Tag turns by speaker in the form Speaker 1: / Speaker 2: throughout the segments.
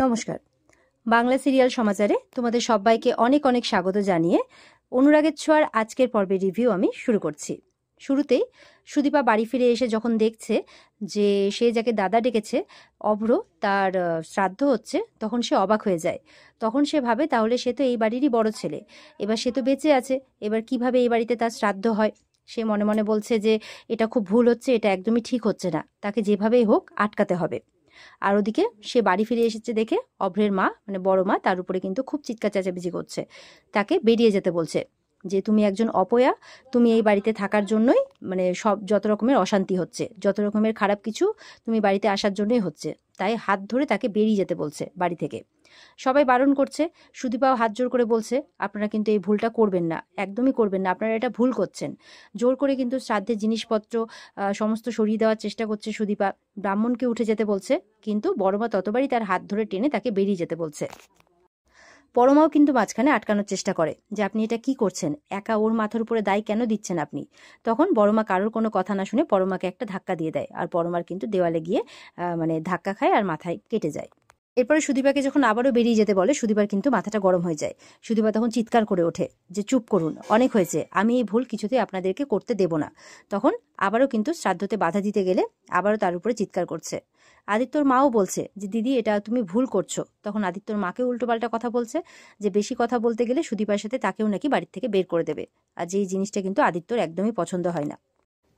Speaker 1: নমস্কার। বাংলা সিরিয়াল সমাচারে তোমাদের সবাইকে অনেক অনেক স্বাগত জানিয়ে অনুরাগের ছোঁয়ার আজকের পর্বের রিভিউ আমি শুরু করছি। শুরুতেই সুদীপা বাড়ি ফিরে এসে যখন দেখছে যে সে যাকে দাদা ডেকেছে অভ্র তার শ্রাদ্ধ হচ্ছে, তখন সে অবাক হয়ে যায়। তখন সে ভাবে তাহলে সে তো এই বাড়িরই বড় ছেলে, এবার সে তো বেঁচে আছে, এবার কিভাবে এই বাড়িতে তার শ্রাদ্ধ হয়। সে মনে মনে বলছে যে এটা খুব ভুল হচ্ছে, এটা একদমই ঠিক হচ্ছে না, তাকে যেভাবেই হোক আটকাতে হবে। আর ওদিকে সে বাড়ি ফিরে এসেছে দেখে অভ্রের মা মানে বড় মা তার উপরে কিন্তু খুব চিৎকার চেঁচামেচি করছে, তাকে বেরিয়ে যেতে বলছে যে তুমি একজন অপয়া, তুমি এই বাড়িতে থাকার জন্যই মানে সব যত রকমের অশান্তি হচ্ছে, যত রকমের খারাপ কিছু তুমি বাড়িতে আসার জন্যই হচ্ছে, তাই হাত ধরে তাকে বেরিয়ে যেতে বলছে বাড়ি থেকে। সবাই বারণ করছে, সুদীপাও হাত জোর করে বলছে আপনারা কিন্তু এই ভুলটা করবেন না, একদমই করবেন না, আপনারা এটা ভুল করছেন। জোর করে কিন্তু শ্রাদ্ধের জিনিসপত্র সমস্ত সরিয়ে দেওয়ার চেষ্টা করছে সুদীপা, ব্রাহ্মণকে উঠে যেতে বলছে, কিন্তু বড়মা ততবারই তার হাত ধরে টেনে তাকে বেরিয়ে যেতে বলছে। বড়মাও কিন্তু মাঝখানে আটকানোর চেষ্টা করে যে আপনি এটা কি করছেন, একা ওর মাথার উপরে দায় কেন দিচ্ছেন আপনি। তখন বড়মা কারোর কোনো কথা না শুনে পরমাকে একটা ধাক্কা দিয়ে দেয়, আর পরমার কিন্তু দেওয়ালে গিয়ে মানে ধাক্কা খায় আর মাথায় কেটে যায়। এরপরে সুদীপাকে যখন আবারও বেরিয়ে যেতে বলে, সুদীপার কিন্তু মাথাটা গরম হয়ে যায়। সুদীপা তখন চিৎকার করে ওঠে যে চুপ করুন, অনেক হয়েছে, আমি এই ভুল কিছুতেই আপনাদেরকে করতে দেব না। তখন আবারও কিন্তু শ্রাদ্ধতে বাধা দিতে গেলে আবারও তার উপরে চিৎকার করছে। আদিত্যর মাও বলছে যে দিদি এটা তুমি ভুল করছো। তখন আদিত্যর মাকে উল্টোপাল্টা কথা বলছে যে বেশি কথা বলতে গেলে সুদীপার সাথে তাকেও নাকি বাড়ির থেকে বের করে দেবে, আর যেই জিনিসটা কিন্তু আদিত্যর একদমই পছন্দ হয় না।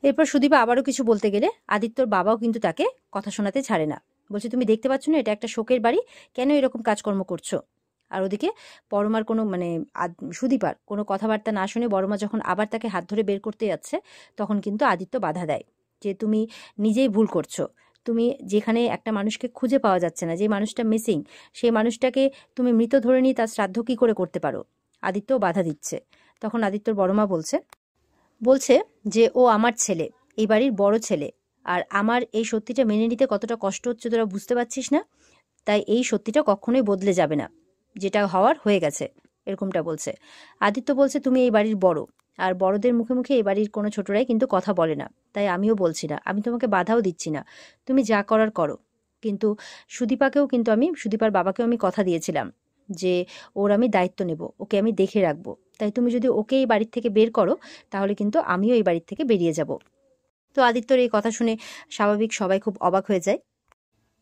Speaker 1: এরপর সুদীপা আবারও কিছু বলতে গেলে আদিত্যর বাবাও কিন্তু তাকে কথা শোনাতে ছাড়ে না, বলছে তুমি দেখতে পাচ্ছ না এটা একটা শোকের বাড়ি, কেন এরকম কাজকর্ম করছো। আর ওদিকে পরমার কোনো মানে সুদীপার কোনো কথাবার্তা না শুনে বড়মা যখন আবার তাকে হাত ধরে বের করতে যাচ্ছে, তখন কিন্তু আদিত্য বাধা দেয় যে তুমি নিজেই ভুল করছো, তুমি যেখানে একটা মানুষকে খুঁজে পাওয়া যাচ্ছে না, যে মানুষটা মিসিং, সেই মানুষটাকে তুমি মৃত ধরে নিয়ে তার শ্রাদ্ধ কি করে করতে পারো। আদিত্যও বাধা দিচ্ছে। তখন আদিত্যর বড়মা বলছে যে ও আমার ছেলে, এই বাড়ির বড় ছেলে, আর আমার এই সত্যিটা মেনে নিতে কতটা কষ্ট হচ্ছে তোরা বুঝতে পারছিস না, তাই এই সত্যিটা কখনোই বদলে যাবে না, যেটা হওয়ার হয়ে গেছে, এরকমটা বলছে। আদিত্য বলছে তুমি এই বাড়ির বড়, আর বড়দের মুখে মুখে এই বাড়ির কোনো ছোটরাই কিন্তু কথা বলে না, তাই আমিও বলছি না, আমি তোমাকে বাধাও দিচ্ছি না, তুমি যা করার করো। কিন্তু সুদীপার বাবাকেও আমি কথা দিয়েছিলাম যে ওর আমি দায়িত্ব নেব, ওকে আমি দেখে রাখবো, তাই তুমি যদি ওকে এই বাড়ির থেকে বের করো তাহলে কিন্তু আমিও এই বাড়ির থেকে বেরিয়ে যাব। তো আদিত্যর এই কথা শুনে স্বাভাবিক সবাই খুব অবাক হয়ে যায়,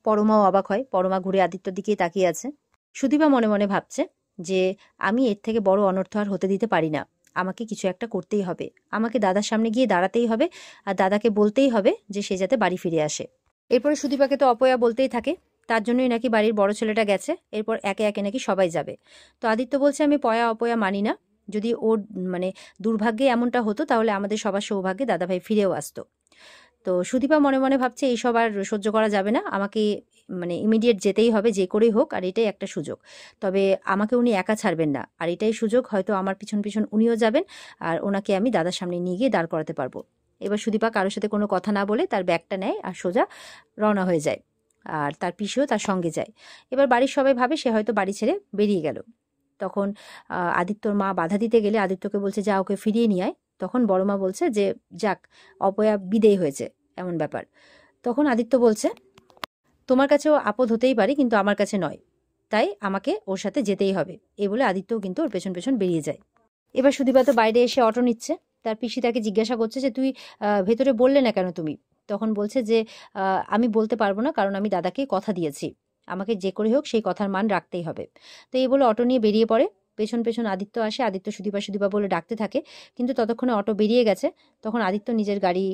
Speaker 1: পরমাও অবাক হয়, পরমা ঘুরে আদিত্যর দিকেই তাকিয়ে আছে। সুদীপা মনে মনে ভাবছে যে আমি এর থেকে বড় অনর্থ আর হতে দিতে পারি না, আমাকে কিছু একটা করতেই হবে, আমাকে দাদার সামনে গিয়ে দাঁড়াতেই হবে, আর দাদাকে বলতেই হবে যে সে যাতে বাড়ি ফিরে আসে। এরপরে সুদীপাকে তো অপয়া বলতেই থাকে, তার জন্যই নাকি বাড়ির বড় ছেলেটা গেছে, এরপর একে একে নাকি সবাই যাবে। তো আদিত্য বলছে আমি পয়া অপয়া মানি না, যদি ওর মানে দুর্ভাগ্যে এমনটা হতো তাহলে আমাদের সবার সৌভাগ্যে দাদাভাই ফিরেও আসতো। তো সুদীপা মনে মনে ভাবছে এইসব আর সহ্য করা যাবে না, আমাকে মানে ইমিডিয়েট যেতেই হবে যে করেই হোক, আর এটাই একটা সুযোগ। তবে আমাকে উনি একা ছাড়বেন না, আর এটাই সুযোগ, হয়তো আমার পিছন পিছন উনিও যাবেন, আর ওনাকে আমি দাদার সামনে নিয়ে গিয়ে দাঁড় করাতে পারবো। এবার সুদীপা কারোর সাথে কোনো কথা না বলে তার ব্যাগটা নেয় আর সোজা রওনা হয়ে যায়, আর তার পিসিও তার সঙ্গে যায়। এবার বাড়ির সবাই ভাবে সে হয়তো বাড়ি ছেড়ে বেরিয়ে গেল। তখন আদিত্যর মা বাধা দিতে গেলে আদিত্যকে বলছে যা ওকে ফিরিয়ে নিয়ে আয়। তখন বড় মা বলছে যে যাক, অপয়া বিদেয় হয়েছে, এমন ব্যাপার। তখন আদিত্য বলছে তোমার কাছেও আপদ হতেই পারে, কিন্তু আমার কাছে নয়, তাই আমাকে ওর সাথে যেতেই হবে। এই বলে আদিত্যও কিন্তু ওর পেছন পেছন বেরিয়ে যায়। এবার সুদীপা তো বাইরে এসে অটো নিচ্ছে, তার পিসি তাকে জিজ্ঞাসা করছে যে তুই ভেতরে বললে না কেন তুমি। তখন বলছে যে আমি বলতে পারবো না, কারণ আমি দাদাকে কথা দিয়েছি, আমাকে যে করে হোক সেই কথার মান রাখতেই হবে। তো এই বলে অটো নিয়ে বেরিয়ে পড়ে। পেছন পেছন আদিত্য আসে, আদিত্য সুদীপা সুদীপা বলে ডাকতে থাকে, কিন্তু ততক্ষণে অটো বেরিয়ে গেছে। তখন আদিত্য নিজের গাড়ি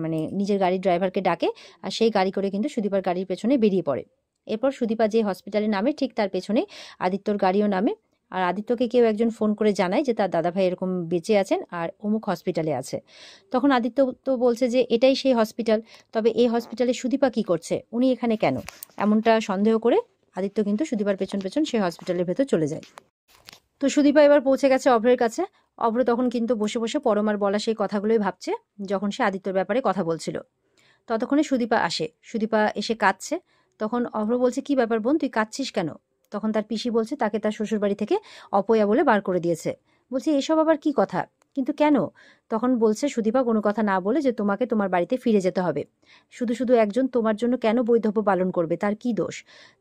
Speaker 1: মানে নিজের গাড়ির ড্রাইভারকে ডাকে, আর সেই গাড়ি করে কিন্তু সুদীপার গাড়ির পেছনে বেরিয়ে পড়ে। এরপর সুদীপা যে হসপিটালে নামে ঠিক তার পেছনে আদিত্যর গাড়িও নামে, আর আদিত্যকে কেউ একজন ফোন করে জানায় যে তার দাদাভাই এরকম বেঁচে আছেন আর অমুক হসপিটালে আছে। তখন আদিত্য তো বলছে যে এটাই সেই হসপিটাল, তবে এই হসপিটালে সুদীপা কি করছে, উনি এখানে কেন, এমনটা সন্দেহ করে আদিত্য কিন্তু সুদীপার পেছন পেছন সেই হসপিটালের ভেতর চলে যায়। তো সুদীপা এবার পৌঁছে গেছে অভ্রের কাছে। অভ্র তখন কিন্তু বসে বসে পরমার বলা সেই কথাগুলোই ভাবছে যখন সে আদিত্যর ব্যাপারে কথা বলছিল। ততক্ষণে সুদীপা আসে, সুদীপা এসে কাঁদছে। তখন অভ্র বলছে কি ব্যাপার বোন, তুই কাঁদছিস কেন। তখন তার পিসি বলছে তাকে তার শ্বশুরবাড়ি থেকে অপয়া বলে বার করে দিয়েছে। বলছে এসব আবার কি কথা, কিন্তু কেন? তখন বলছে সুদীপা কোনো কথা না বলে যে তোমাকে তোমার বাড়িতে ফিরে যেতে হবে। শুধু শুধু একজন তোমার জন্য কেন বৈধব্য পালন করবে, তার কি দোষ?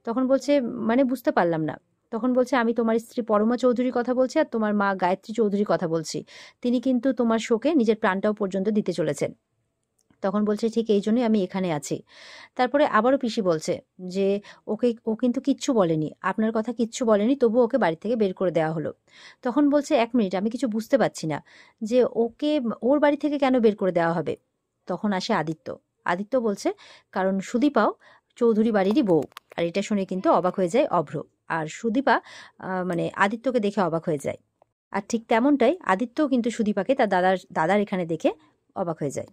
Speaker 1: তখন বলছে মানে বুঝতে পারলাম না। তখন বলছে আমি তোমার স্ত্রী পরমা চৌধুরীর কথা বলছি আর তোমার মা গায়ত্রী চৌধুরীর কথা বলছি। তিনি কিন্তু তোমার শোকে নিজের প্রাণটাও পর্যন্ত দিতে চলেছেন। তখন বলছে ঠিক এই জন্যই আমি এখানে আছি। তারপরে আবারও পিসি বলছে যে ও কিন্তু কিচ্ছু বলেনি, আপনার কথা কিচ্ছু বলেনি, তবু ওকে বাড়ি থেকে বের করে দেওয়া হলো। তখন বলছে এক মিনিট, আমি কিছু বুঝতে পারছি না যে ওকে ওর বাড়ি থেকে কেন বের করে দেওয়া হবে। তখন আসে আদিত্য। আদিত্য বলছে কারণ সুদীপাও চৌধুরী বাড়িরই বউ। আর এটা শুনে কিন্তু অবাক হয়ে যায় অভ্র। আর সুদীপা মানে আদিত্যকে দেখে অবাক হয়ে যায়। আর ঠিক তেমনটাই আদিত্যও কিন্তু সুদীপাকে তার দাদার এখানে দেখে অবাক হয়ে যায়।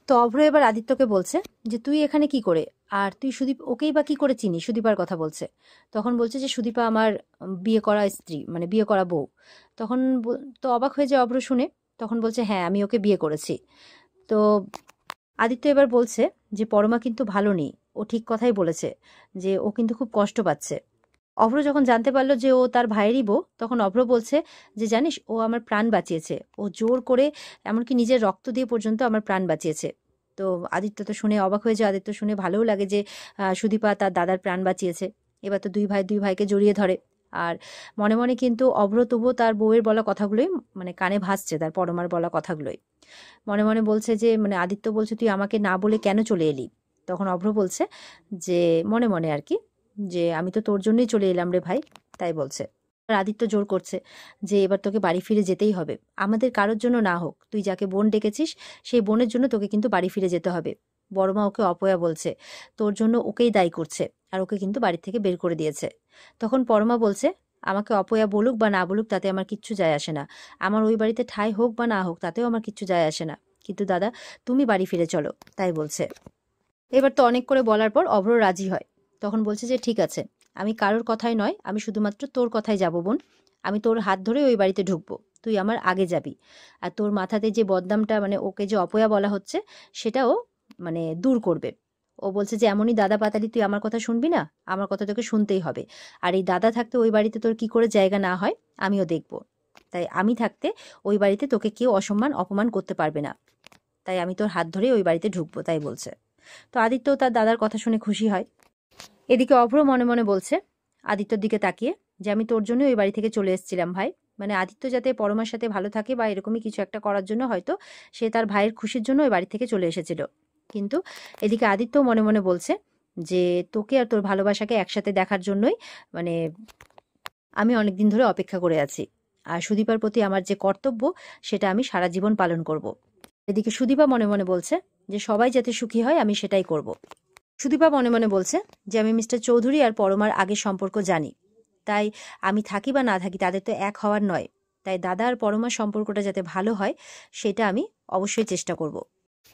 Speaker 1: তো অভ্র এবার আদিত্যকে বলছে যে তুই এখানে কি করে, আর তুই ওকেই বা কি করে চিনি, সুদীপার কথা বলছে। তখন বলছে যে সুদীপা আমার বিয়ে করা স্ত্রী, মানে বিয়ে করা বউ। তখন তো অবাক হয়ে যায় অভ্র শুনে। তখন বলছে হ্যাঁ আমি ওকে বিয়ে করেছি। তো আদিত্য এবার বলছে যে পরমা কিন্তু ভালো নেই, ও ঠিক কথাই বলেছে, যে ও কিন্তু খুব কষ্ট পাচ্ছে। অভ্র যখন জানতে পারলো যে ও তার ভাইয়েরই বউ, তখন অভ্র বলছে যে জানিস ও আমার প্রাণ বাঁচিয়েছে, ও জোর করে এমনকি নিজের রক্ত দিয়ে পর্যন্ত আমার প্রাণ বাঁচিয়েছে। তো আদিত্য তো শুনে অবাক হয়ে যায়। আদিত্য শুনে ভালোও লাগে যে সুদীপা তার দাদার প্রাণ বাঁচিয়েছে। এবার তো দুই ভাইকে জড়িয়ে ধরে। আর মনে মনে কিন্তু অভ্র তবুও তার বউয়ের বলা কথাগুলোই মানে কানে ভাসছে, তার পরমার বলা কথাগুলোই মনে মনে বলছে যে মানে আদিত্য বলছে তুই আমাকে না বলে কেন চলে এলি। তখন অভ্র বলছে যে মনে মনে আর কি, যে আমি তো তোর জন্যই চলে এলাম রে ভাই, তাই বলছে। আর আদিত্য জোর করছে যে এবার তোকে বাড়ি ফিরে যেতেই হবে, আমাদের কারোর জন্য না হোক, তুই যাকে বোন ডেকেছিস সেই বোনের জন্য তোকে কিন্তু বাড়ি ফিরে যেতে হবে। বড়মা ওকে অপয়া বলছে, তোর জন্য ওকেই দায়ী করছে, আর ওকে কিন্তু বাড়ি থেকে বের করে দিয়েছে। তখন পরমা বলছে আমাকে অপয়া বলুক বা না বলুক তাতে আমার কিচ্ছু যায় আসে না, আমার ওই বাড়িতে ঠাঁই হোক বা না হোক তাতেও আমার কিচ্ছু যায় আসে না, কিন্তু দাদা তুমি বাড়ি ফিরে চলো, তাই বলছে। এবার তো অনেক করে বলার পর অভ্র রাজি হয়। তখন বলছে যে ঠিক আছে, আমি কারোর কথাই নয়, আমি শুধুমাত্র তোর কথাই যাব বোন, আমি তোর হাত ধরে ওই বাড়িতে ঢুকবো, তুই আমার আগে যাবি। আর তোর মাথাতে যে বদনামটা মানে ওকে যে অপয়া বলা হচ্ছে সেটাও মানে দূর করবে। ও বলছে যে এমনই দাদা পাতালি, তুই আমার কথা শুনবি না, আমার কথা তোকে শুনতেই হবে। আর এই দাদা থাকতে ওই বাড়িতে তোর কি করে জায়গা না হয় আমিও দেখব। তাই আমি থাকতে ওই বাড়িতে তোকে কেউ অসম্মান অপমান করতে পারবে না, তাই আমি তোর হাত ধরে ওই বাড়িতে ঢুকবো, তাই বলছে। তো আদিত্য তার দাদার কথা শুনে খুশি হয়। এদিকে অভ্র মনে মনে বলছে আদিত্যর দিকে তাকিয়ে যে আমি তোর জন্য ওই বাড়ি থেকে চলে এসেছিলাম ভাই, মানে আদিত্য যাতে পরমার সাথে ভালো থাকে বা এরকমই কিছু একটা করার জন্য হয়তো সে তার ভাইয়ের খুশির জন্য ওই বাড়ি থেকে চলে এসেছিল। কিন্তু এদিকে আদিত্য মনে মনে বলছে যে তোকে আর তোর ভালোবাসাকে একসাথে দেখার জন্যই মানে আমি অনেকদিন ধরে অপেক্ষা করে আছি। আর সুদীপার প্রতি আমার যে কর্তব্য সেটা আমি সারা জীবন পালন করব। এদিকে সুদীপা মনে মনে বলছে যে সবাই যাতে সুখী হয় আমি সেটাই করব। সুদীপা মনে মনে বলছে যে আমি মিস্টার চৌধুরী আর পরমার আগের সম্পর্ক জানি, তাই আমি থাকি বা না থাকি তাদের তো এক হওয়ার নয়, তাই দাদা আর পরমার সম্পর্কটা যাতে ভালো হয় সেটা আমি অবশ্যই চেষ্টা করব।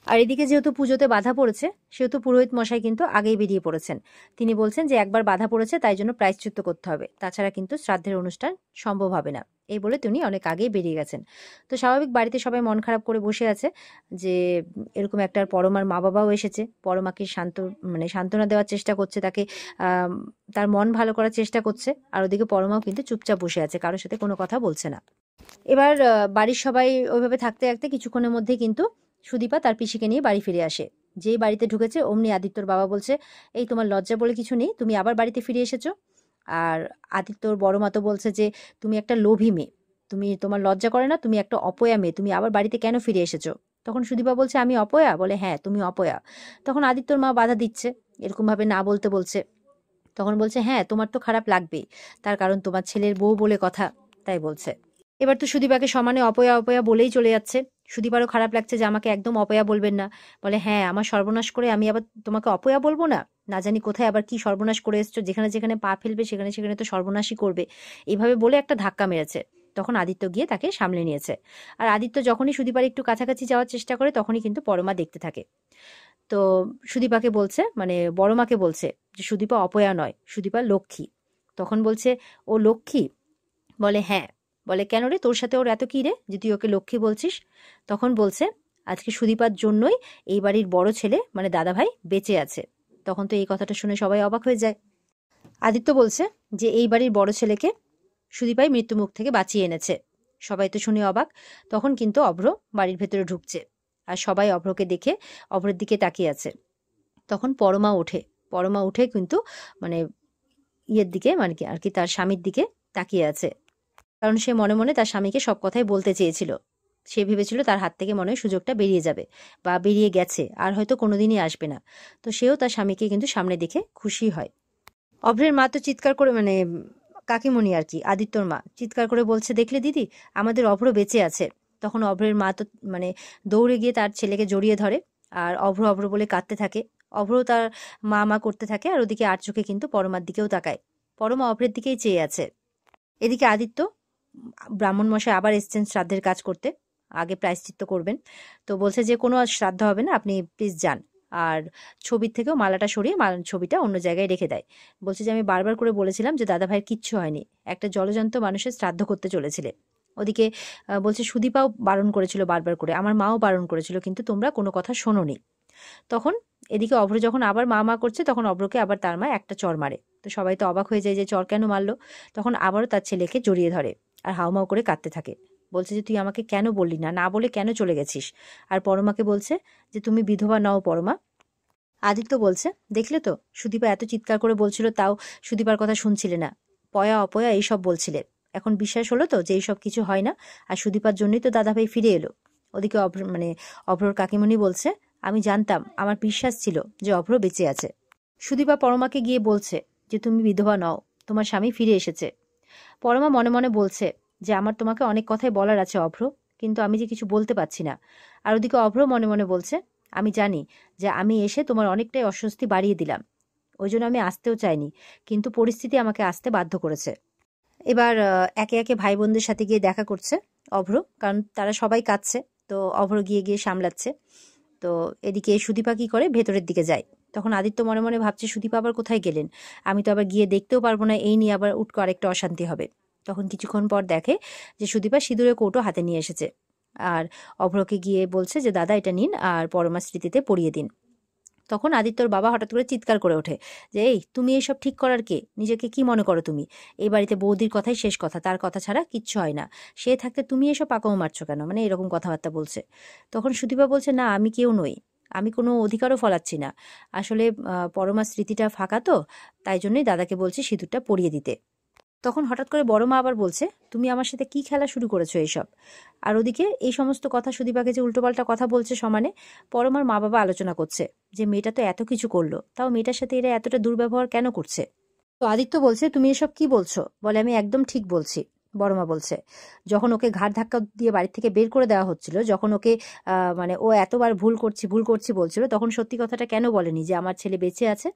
Speaker 1: আর এদিকে যেহেতু পুজোতে বাধা পড়েছে সেহেতু পুরোহিত মশাই কিন্তু আগেই বেরিয়ে পড়েছেন। তিনি বলছেন যে একবার বাধা পড়েছে তাই জন্য প্রায়শ্চিত্ত করতে হবে, তাছাড়া কিন্তু শ্রাদ্ধের অনুষ্ঠান সম্ভব হবে না, এই বলে তিনি অনেক আগেই বেরিয়ে গেছেন। তো স্বাভাবিক বাড়িতে সবাই মন খারাপ করে বসে আছে যে এরকম একটা পরমার মা বাবাও এসেছে, পরমাকে মানে সান্ত্বনা দেওয়ার চেষ্টা করছে, তাকে তার মন ভালো করার চেষ্টা করছে। আর ওদিকে পরমাও কিন্তু চুপচাপ বসে আছে, কারোর সাথে কোনো কথা বলছে না। এবার বাড়ির সবাই ওইভাবে থাকতে থাকতে কিছুক্ষণের মধ্যে কিন্তু সুদীপা তার পিসিকে নিয়ে বাড়ি ফিরে আসে। যেই বাড়িতে ঢুকেছে অমনি আদিত্যর বাবা বলছে এই তোমার লজ্জা বলে কিছু নেই, তুমি আবার বাড়িতে ফিরে এসেছো। আর আদিত্যর বড় মা তো বলছে যে তুমি একটা লোভী মেয়ে, তোমার লজ্জা করে না, তুমি একটা অপয়া মেয়ে, তুমি আবার বাড়িতে কেন ফিরে এসেছো। তখন সুদীপা বলছে আমি অপয়া, বলে হ্যাঁ তুমি অপয়া। তখন আদিত্যর মা বাধা দিচ্ছে, এরকম ভাবে না বলতে বলছে। তখন বলছে হ্যাঁ তোমার তো খারাপ লাগবেই, তার কারণ তোমার ছেলের বউ বলে কথা, তাই বলছে। এবার তো সুদীপাকে সমানে অপয়া অপয়া বলেই চলে যাচ্ছে। সুদীপারও খারাপ লাগছে যে আমাকে একদম অপয়া বলবেন না। বলে হ্যাঁ আমার সর্বনাশ করে আমি আবার তোমাকে অপয়া বলবো না, না জানি কোথায় আবার কি সর্বনাশ করে এসছো, যেখানে যেখানে পা ফেলবে সেখানে সেখানে তো সর্বনাশই করবে, এইভাবে বলে একটা ধাক্কা মেরেছে। তখন আদিত্য গিয়ে তাকে সামলে নিয়েছে। আর আদিত্য যখনই সুদীপার একটু কাছাকাছি যাওয়ার চেষ্টা করে তখনই কিন্তু পরমা দেখতে থাকে। তো সুদীপাকে বলছে মানে বড় মাকে বলছে যে সুদীপা অপয়া নয়, সুদীপা লক্ষ্মী। তখন বলছে ও লক্ষ্মী, বলে হ্যাঁ। বলে কেন রে, তোর সাথে ওর এত কি রে যে তুই ওকে লক্ষ্মী বলছিস। তখন বলছে আজকে সুদীপার জন্যই এই বাড়ির বড় ছেলে মানে দাদা ভাই বেঁচে আছে। তখন তো এই কথাটা শুনে সবাই অবাক হয়ে যায়। আদিত্য বলছে যে এই বাড়ির বড় ছেলেকে সুদীপাই মৃত্যু মুখ থেকে বাঁচিয়ে এনেছে। সবাই তো শুনে অবাক। তখন কিন্তু অভ্র বাড়ির ভেতরে ঢুকছে, আর সবাই অভ্রকে দেখে অভ্রের দিকে তাকিয়ে আছে। তখন পরমা উঠে কিন্তু মানে ইয়ের দিকে, মানে কি আর কি, তার স্বামীর দিকে তাকিয়ে আছে। কারণ সে মনে মনে তার স্বামীকে সব কথাই বলতে চেয়েছিল। সে ভেবেছিল তার হাত থেকে মনে হয় সুযোগটা বেরিয়ে যাবে, বা বেরিয়ে গেছে, আর হয়তো কোনোদিনই আসবে না। তো সেও তার স্বামীকে কিন্তু সামনে দেখে খুশি হয়। অভ্রের মা তো চিৎকার করে, মানে কাকিমণি আর কি, আদিত্যর মা চিৎকার করে বলছে, দেখলে দিদি, আমাদের অভ্র বেঁচে আছে। তখন অভ্রের মা তো মানে দৌড়ে গিয়ে তার ছেলেকে জড়িয়ে ধরে, আর অভ্র অভ্র বলে কাঁদতে থাকে। অভ্র তার মা মা করতে থাকে, আর ওদিকে আর চোখে কিন্তু পরমার দিকেও তাকায়। পরমা অভ্রের দিকেই চেয়ে আছে। এদিকে আদিত্য, ব্রাহ্মণ মশাই আবার এসছেন শ্রাদ্ধের কাজ করতে, আগে প্রায়শ্চিত্ত করবেন। তো বলছে যে কোনো শ্রাদ্ধ হবে না, আপনি প্লিজ যান। আর ছবির থেকেও মালাটা সরিয়ে ছবিটা অন্য জায়গায় রেখে দেয়। বলছে যে আমি বারবার করে বলেছিলাম যে দাদা ভাইয়ের কিচ্ছু হয়নি, একটা জলজান্ত মানুষের শ্রাদ্ধ করতে চলেছিলে। ওদিকে বলছে সুদীপাও বারণ করেছিল বারবার করে, আমার মাও বারণ করেছিল, কিন্তু তোমরা কোনো কথা শোনোনি। তখন এদিকে অভ্র যখন আবার মা মা করছে, তখন অভ্রকে আবার তার মা একটা চর মারে। তো সবাই তো অবাক হয়ে যায় যে চর কেন মারলো। তখন আবারও তার ছেলেকে জড়িয়ে ধরে আর হাউমাউ করে কাঁদতে থাকে। বলছে যে তুই আমাকে কেন বললি না, না বলে কেন চলে গেছিস। আর পরমাকে বলছে যে তুমি বিধবা নও পরমা। আদিত্য বলছে, দেখলে তো, সুদীপা এত চিৎকার করে বলছিল, তাও সুদীপার কথা শুনছিলে না, পয়া অপয়া এইসব বলছিলে। এখন বিশ্বাস হলো তো যে এইসব কিছু হয় না, আর সুদীপার জন্যই তো দাদাভাই ফিরে এলো। ওদিকে অভ্রর কাকিমণি বলছে, আমি জানতাম, আমার বিশ্বাস ছিল যে অভ্র বেঁচে আছে। সুদীপা পরমাকে গিয়ে বলছে যে তুমি বিধবা নও, তোমার স্বামী ফিরে এসেছে। পরমা মনে মনে বলছে যে আমার তোমাকে অনেক কথাই বলার আছে অভ্র, কিন্তু আমি যে কিছু বলতে পারছি না। আর ওদিকে অভ্র মনে মনে বলছে, আমি জানি যে আমি এসে তোমার অনেকটাই অস্বস্তি বাড়িয়ে দিলাম, ওই জন্য আমি আসতেও চাইনি, কিন্তু পরিস্থিতি আমাকে আসতে বাধ্য করেছে। এবার একে একে ভাই বোনদের সাথে গিয়ে দেখা করছে অভ্র, কারণ তারা সবাই কাঁদছে। তো অভ্র গিয়ে গিয়ে সামলাচ্ছে। তো এদিকে সুদীপা কি করে, ভেতরের দিকে যায়। তখন আদিত্য মনে মনে ভাবছে, সুদীপা আবার কোথায় গেলেন, আমি তো আবার গিয়ে দেখতেও পারবো না, এই নিয়ে আবার উটকো আরেকটা অশান্তি হবে। তখন কিছুক্ষণ পর দেখে যে সুদীপা সিঁদুরের কৌটো হাতে নিয়ে এসেছে, আর অভ্রকে গিয়ে বলছে যে দাদা এটা নিন, আর পরমা স্মৃতিতে পরিয়ে দিন। তখন আদিত্যর বাবা হঠাৎ করে চিৎকার করে ওঠে যে, এই তুমি এইসব ঠিক করার কে, নিজেকে কি মনে করো তুমি, এই বাড়িতে বৌদির কথাই শেষ কথা, তার কথা ছাড়া কিচ্ছু হয় না, সে থাকতে তুমি এসব পাকামো মারছো কেন, মানে এরকম কথাবার্তা বলছে। তখন সুদীপা বলছে, না আমি কেউ নই, আমি কোনো অধিকারও ফলাচ্ছি না, আসলে পরমার স্মৃতিটা ফাঁকা তো, তাই জন্যই দাদাকে বলছি সিঁদুরটা পরিয়ে দিতে। তখন হঠাৎ করে বড় মা আবার বলছে, তুমি আমার সাথে কি খেলা শুরু করেছো এইসব। আর ওদিকে এই সমস্ত কথা সুদীপাকে যে উল্টোপাল্টা কথা বলছে সমানে, পরমার মা বাবা আলোচনা করছে যে মেয়েটা তো এত কিছু করলো, তাও মেয়েটার সাথে এরা এতটা দুর্ব্যবহার কেন করছে। তো আদিত্য বলছে, তুমি এসব কি বলছো, বলে আমি একদম ঠিক বলছি। বড়মা বলছে, যখন ওকে ঘাড় ধাক্কা দিয়ে বাড়ি থেকে বের করে দেওয়া হচ্ছিল, যখন ওকে মানে ও এতবার ভুল করছি বলছিল, তখন সত্যি কথাটা কেন বলেনি যে আমার ছেলে বেঁচে আছে।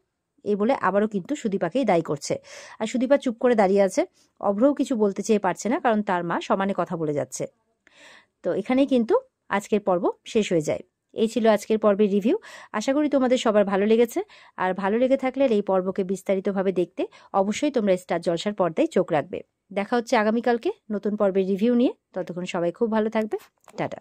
Speaker 1: এই বলে আবারও কিন্তু সুদীপাকেই দায়ী করছে। আর সুদীপা চুপ করে দাঁড়িয়ে আছে। অভ্রও কিছু বলতে চেয়ে পারছে না, কারণ তার মা সমানে কথা বলে যাচ্ছে। তো এখানেই কিন্তু আজকের পর্ব শেষ হয়ে যায়। এই ছিল আজকের পর্বের রিভিউ। আশা করি তোমাদের সবার ভালো লেগেছে। আর ভালো লেগে থাকলে এই পর্বকে বিস্তারিতভাবে দেখতে অবশ্যই তোমরা স্টার জলসার পর্দায় চোখ রাখবে। দেখা হচ্ছে আগামীকালকে নতুন পর্বের রিভিউ নিয়ে। ততক্ষণ সবাই খুব ভালো থাকবে। টাটা।